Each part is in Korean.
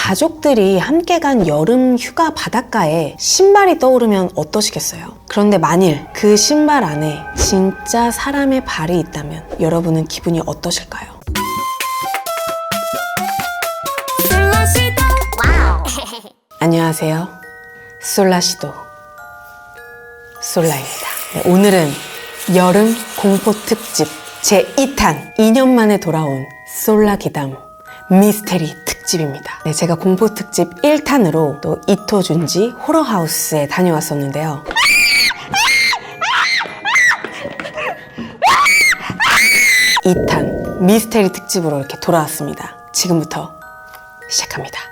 가족들이 함께 간 여름 휴가 바닷가에 신발이 떠오르면 어떠시겠어요? 그런데 만일 그 신발 안에 진짜 사람의 발이 있다면 여러분은 기분이 어떠실까요? 안녕하세요. 솔라시도 솔라입니다. 네, 오늘은 여름 공포 특집 제2탄 2년 만에 돌아온 솔라 기담 미스테리 특집입니다. 네, 제가 공포 특집 1탄으로 또 이토 준지 호러하우스에 다녀왔었는데요. 2탄 미스테리 특집으로 이렇게 돌아왔습니다. 지금부터 시작합니다.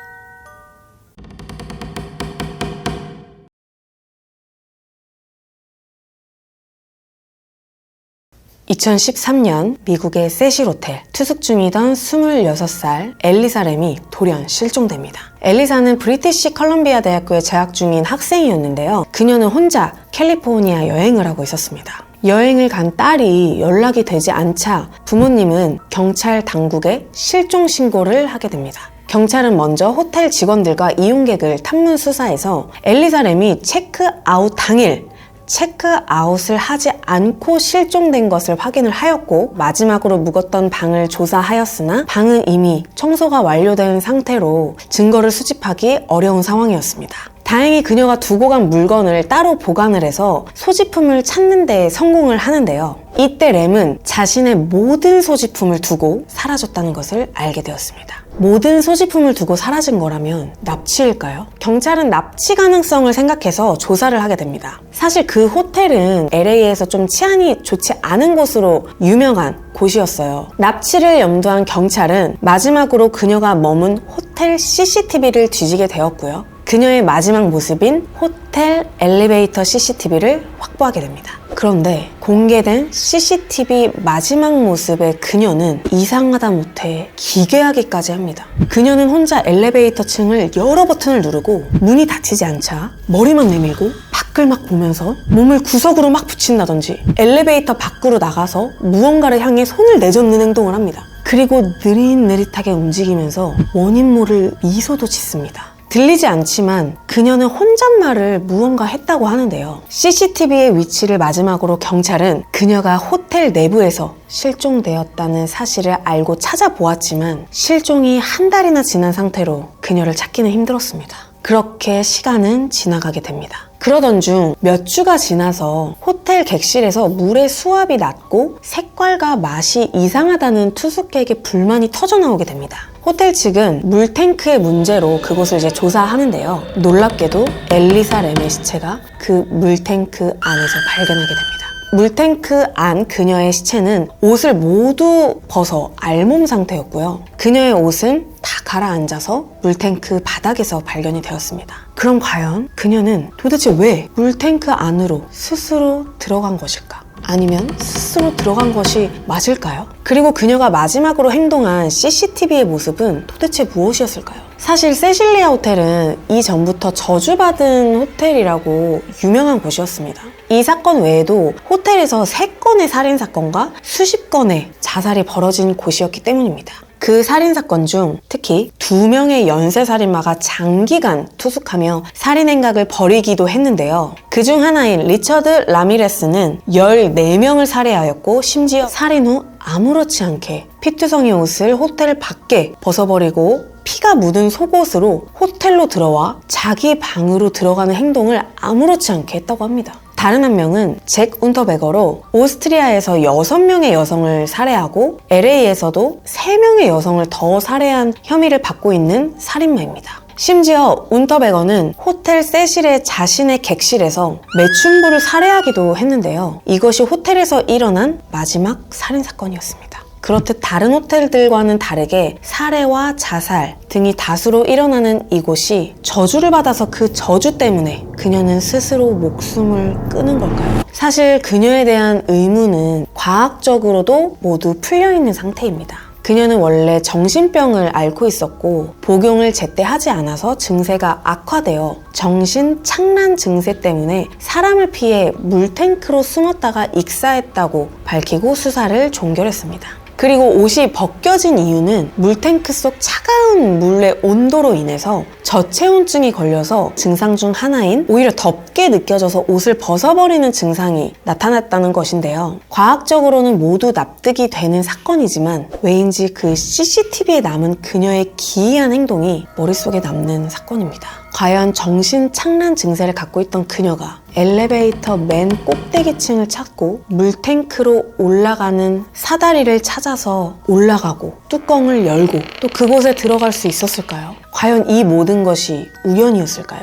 2013년 미국의 세실 호텔 투숙 중이던 26살 엘리사 램이 돌연 실종됩니다. 엘리사는 브리티시 컬럼비아 대학교에 재학 중인 학생이었는데요. 그녀는 혼자 캘리포니아 여행을 하고 있었습니다. 여행을 간 딸이 연락이 되지 않자 부모님은 경찰 당국에 실종 신고를 하게 됩니다. 경찰은 먼저 호텔 직원들과 이용객을 탐문 수사해서 엘리사 램이 체크아웃 당일 체크아웃을 하지 않고 실종된 것을 확인을 하였고, 마지막으로 묵었던 방을 조사하였으나 방은 이미 청소가 완료된 상태로 증거를 수집하기 어려운 상황이었습니다. 다행히 그녀가 두고 간 물건을 따로 보관을 해서 소지품을 찾는 데 성공을 하는데요. 이때 램은 자신의 모든 소지품을 두고 사라졌다는 것을 알게 되었습니다. 모든 소지품을 두고 사라진 거라면 납치일까요? 경찰은 납치 가능성을 생각해서 조사를 하게 됩니다. 사실 그 호텔은 LA에서 좀 치안이 좋지 않은 곳으로 유명한 곳이었어요. 납치를 염두한 경찰은 마지막으로 그녀가 머문 호텔 CCTV를 뒤지게 되었고요. 그녀의 마지막 모습인 호텔 엘리베이터 CCTV를 확보하게 됩니다. 그런데 공개된 CCTV 마지막 모습의 그녀는 이상하다 못해 기괴하기까지 합니다. 그녀는 혼자 엘리베이터 층을 여러 버튼을 누르고 문이 닫히지 않자 머리만 내밀고 밖을 막 보면서 몸을 구석으로 막 붙인다든지 엘리베이터 밖으로 나가서 무언가를 향해 손을 내젓는 행동을 합니다. 그리고 느릿느릿하게 움직이면서 원인 모를 미소도 짓습니다. 들리지 않지만 그녀는 혼잣말을 무언가 했다고 하는데요. CCTV의 위치를 마지막으로 경찰은 그녀가 호텔 내부에서 실종되었다는 사실을 알고 찾아보았지만 실종이 한 달이나 지난 상태로 그녀를 찾기는 힘들었습니다. 그렇게 시간은 지나가게 됩니다. 그러던 중 몇 주가 지나서 호텔 객실에서 물의 수압이 낮고 색깔과 맛이 이상하다는 투숙객의 불만이 터져나오게 됩니다. 호텔 측은 물탱크의 문제로 그곳을 이제 조사하는데요. 놀랍게도 엘리사 램의 시체가 그 물탱크 안에서 발견하게 됩니다. 물탱크 안 그녀의 시체는 옷을 모두 벗어 알몸 상태였고요. 그녀의 옷은 다 가라앉아서 물탱크 바닥에서 발견이 되었습니다. 그럼 과연 그녀는 도대체 왜 물탱크 안으로 스스로 들어간 것일까? 아니면 스스로 들어간 것이 맞을까요? 그리고 그녀가 마지막으로 행동한 CCTV의 모습은 도대체 무엇이었을까요? 사실 세실리아 호텔은 이전부터 저주받은 호텔이라고 유명한 곳이었습니다. 이 사건 외에도 호텔에서 3건의 살인사건과 수십 건의 자살이 벌어진 곳이었기 때문입니다. 그 살인사건 중 특히 2명의 연쇄살인마가 장기간 투숙하며 살인행각을 벌이기도 했는데요. 그중 하나인 리처드 라미레스는 14명을 살해하였고 심지어 살인 후 아무렇지 않게 피투성이 옷을 호텔 밖에 벗어버리고 피가 묻은 속옷으로 호텔로 들어와 자기 방으로 들어가는 행동을 아무렇지 않게 했다고 합니다. 다른 한 명은 잭 운터베거로 오스트리아에서 6명의 여성을 살해하고 LA에서도 3명의 여성을 더 살해한 혐의를 받고 있는 살인마입니다. 심지어 운터베거는 호텔 세실의 자신의 객실에서 매춘부를 살해하기도 했는데요. 이것이 호텔에서 일어난 마지막 살인사건이었습니다. 그렇듯 다른 호텔들과는 다르게 살해와 자살 등이 다수로 일어나는 이곳이 저주를 받아서 그 저주 때문에 그녀는 스스로 목숨을 끊은 걸까요? 사실 그녀에 대한 의문은 과학적으로도 모두 풀려있는 상태입니다. 그녀는 원래 정신병을 앓고 있었고 복용을 제때 하지 않아서 증세가 악화되어 정신착란 증세 때문에 사람을 피해 물탱크로 숨었다가 익사했다고 밝히고 수사를 종결했습니다. 그리고 옷이 벗겨진 이유는 물탱크 속 차가운 물의 온도로 인해서 저체온증이 걸려서 증상 중 하나인 오히려 덥게 느껴져서 옷을 벗어버리는 증상이 나타났다는 것인데요. 과학적으로는 모두 납득이 되는 사건이지만 왜인지 그 CCTV에 남은 그녀의 기이한 행동이 머릿속에 남는 사건입니다. 과연 정신착란 증세를 갖고 있던 그녀가 엘리베이터 맨 꼭대기층을 찾고 물탱크로 올라가는 사다리를 찾아서 올라가고 뚜껑을 열고 또 그곳에 들어갈 수 있었을까요? 과연 이 모든 것이 우연이었을까요?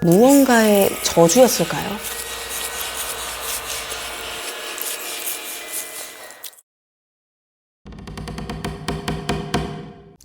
무언가의 저주였을까요?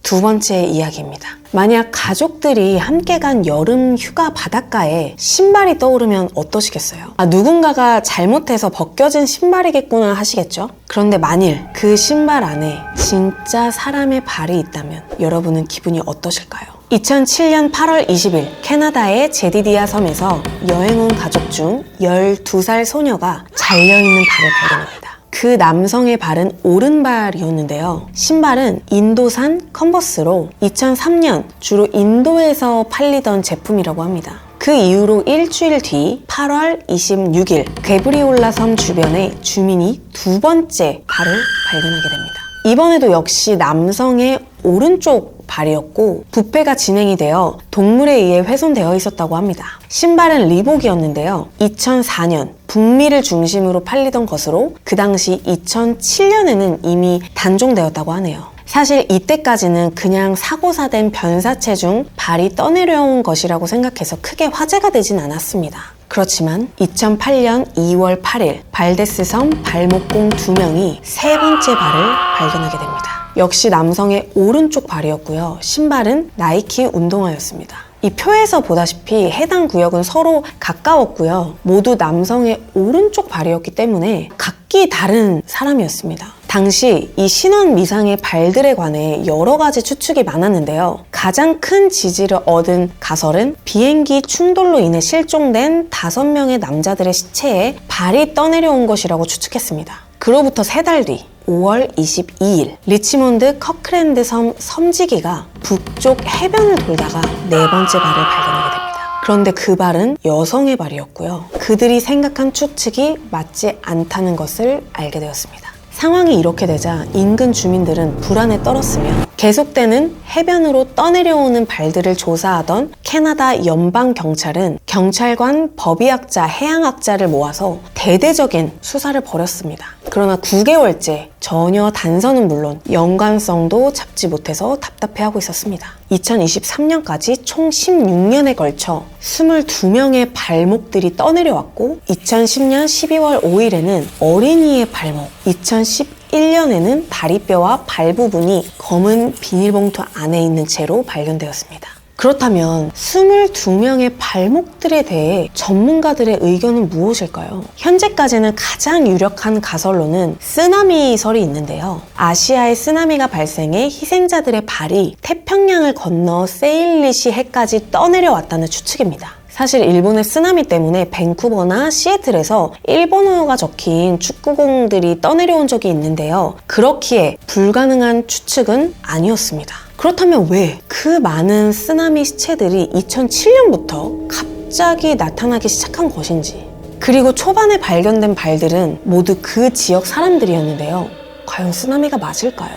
두 번째 이야기입니다. 만약 가족들이 함께 간 여름 휴가 바닷가에 신발이 떠오르면 어떠시겠어요? 누군가가 잘못해서 벗겨진 신발이겠구나 하시겠죠? 그런데 만일 그 신발 안에 진짜 사람의 발이 있다면 여러분은 기분이 어떠실까요? 2007년 8월 20일 캐나다의 제디디아 섬에서 여행 온 가족 중 12살 소녀가 잘려있는 발을 발견합니다. 그 남성의 발은 오른발이었는데요. 신발은 인도산 컨버스로 2003년 주로 인도에서 팔리던 제품이라고 합니다. 그 이후로 일주일 뒤 8월 26일 게브리올라 섬 주변에 주민이 두 번째 발을 발견하게 됩니다. 이번에도 역시 남성의 오른쪽 발이었고 부패가 진행이 되어 동물에 의해 훼손되어 있었다고 합니다. 신발은 리복이었는데요. 2004년 북미를 중심으로 팔리던 것으로 그 당시 2007년에는 이미 단종되었다고 하네요. 사실 이때까지는 그냥 사고사된 변사체 중 발이 떠내려온 것이라고 생각해서 크게 화제가 되진 않았습니다. 그렇지만 2008년 2월 8일 발데스 섬 발목공 2명이 세 번째 발을 발견하게 됩니다. 역시 남성의 오른쪽 발이었고요. 신발은 나이키 운동화였습니다. 이 표에서 보다시피 해당 구역은 서로 가까웠고요. 모두 남성의 오른쪽 발이었기 때문에 각기 다른 사람이었습니다. 당시 이 신원 미상의 발들에 관해 여러 가지 추측이 많았는데요. 가장 큰 지지를 얻은 가설은 비행기 충돌로 인해 실종된 5명의 남자들의 시체에 발이 떠내려온 것이라고 추측했습니다. 그로부터 3달 뒤 5월 22일 리치몬드 커크랜드 섬 섬지기가 북쪽 해변을 돌다가 네 번째 발을 발견하게 됩니다. 그런데 그 발은 여성의 발이었고요. 그들이 생각한 추측이 맞지 않다는 것을 알게 되었습니다. 상황이 이렇게 되자 인근 주민들은 불안에 떨었으며 계속되는 해변으로 떠내려오는 발들을 조사하던 캐나다 연방경찰은 경찰관, 법의학자, 해양학자를 모아서 대대적인 수사를 벌였습니다. 그러나 9개월째 전혀 단서는 물론 연관성도 잡지 못해서 답답해하고 있었습니다. 2023년까지 총 16년에 걸쳐 22명의 발목들이 떠내려왔고 2010년 12월 5일에는 어린이의 발목, 2011년에는 다리뼈와 발 부분이 검은 비닐봉투 안에 있는 채로 발견되었습니다. 그렇다면 22명의 발목들에 대해 전문가들의 의견은 무엇일까요? 현재까지는 가장 유력한 가설로는 쓰나미설이 있는데요. 아시아에 쓰나미가 발생해 희생자들의 발이 태평양을 건너 세일리시 해까지 떠내려왔다는 추측입니다. 사실 일본의 쓰나미 때문에 밴쿠버나 시애틀에서 일본어가 적힌 축구공들이 떠내려온 적이 있는데요. 그렇기에 불가능한 추측은 아니었습니다. 그렇다면 왜 그 많은 쓰나미 시체들이 2007년부터 갑자기 나타나기 시작한 것인지, 그리고 초반에 발견된 발들은 모두 그 지역 사람들이었는데요. 과연 쓰나미가 맞을까요?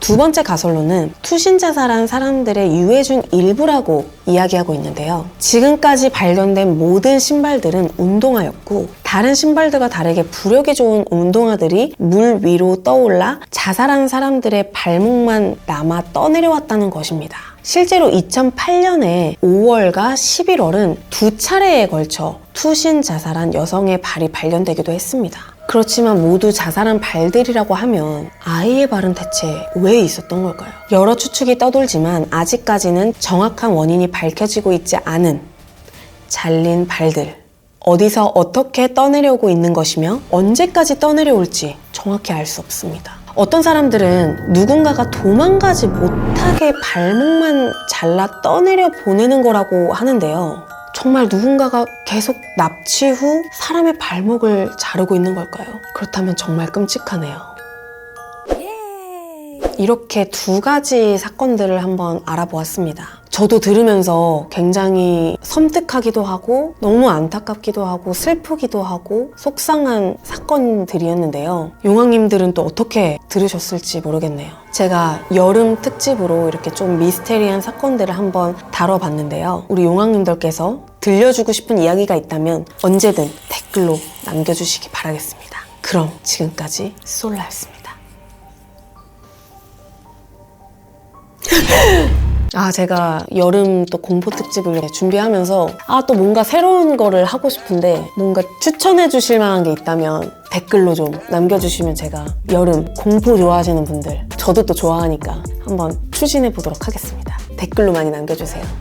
두 번째 가설로는 투신자살한 사람들의 유해 중 일부라고 이야기하고 있는데요. 지금까지 발견된 모든 신발들은 운동화였고 다른 신발들과 다르게 부력이 좋은 운동화들이 물 위로 떠올라 자살한 사람들의 발목만 남아 떠내려왔다는 것입니다. 실제로 2008년에 5월과 11월은 두 차례에 걸쳐 투신 자살한 여성의 발이 발견되기도 했습니다. 그렇지만 모두 자살한 발들이라고 하면 아이의 발은 대체 왜 있었던 걸까요? 여러 추측이 떠돌지만 아직까지는 정확한 원인이 밝혀지고 있지 않은 잘린 발들, 어디서 어떻게 떠내려오고 있는 것이며 언제까지 떠내려올지 정확히 알 수 없습니다. 어떤 사람들은 누군가가 도망가지 못하게 발목만 잘라 떠내려 보내는 거라고 하는데요. 정말 누군가가 계속 납치 후 사람의 발목을 자르고 있는 걸까요? 그렇다면 정말 끔찍하네요. 이렇게 두 가지 사건들을 한번 알아보았습니다. 저도 들으면서 굉장히 섬뜩하기도 하고 너무 안타깝기도 하고 슬프기도 하고 속상한 사건들이었는데요. 용왕님들은 또 어떻게 들으셨을지 모르겠네요. 제가 여름 특집으로 이렇게 좀 미스테리한 사건들을 한번 다뤄봤는데요. 우리 용왕님들께서 들려주고 싶은 이야기가 있다면 언제든 댓글로 남겨주시기 바라겠습니다. 그럼 지금까지 솔라였습니다. 제가 여름 또 공포 특집을 준비하면서 또 뭔가 새로운 거를 하고 싶은데 뭔가 추천해 주실 만한 게 있다면 댓글로 좀 남겨주시면 제가 여름 공포 좋아하시는 분들, 저도 또 좋아하니까 한번 추진해 보도록 하겠습니다. 댓글로 많이 남겨주세요.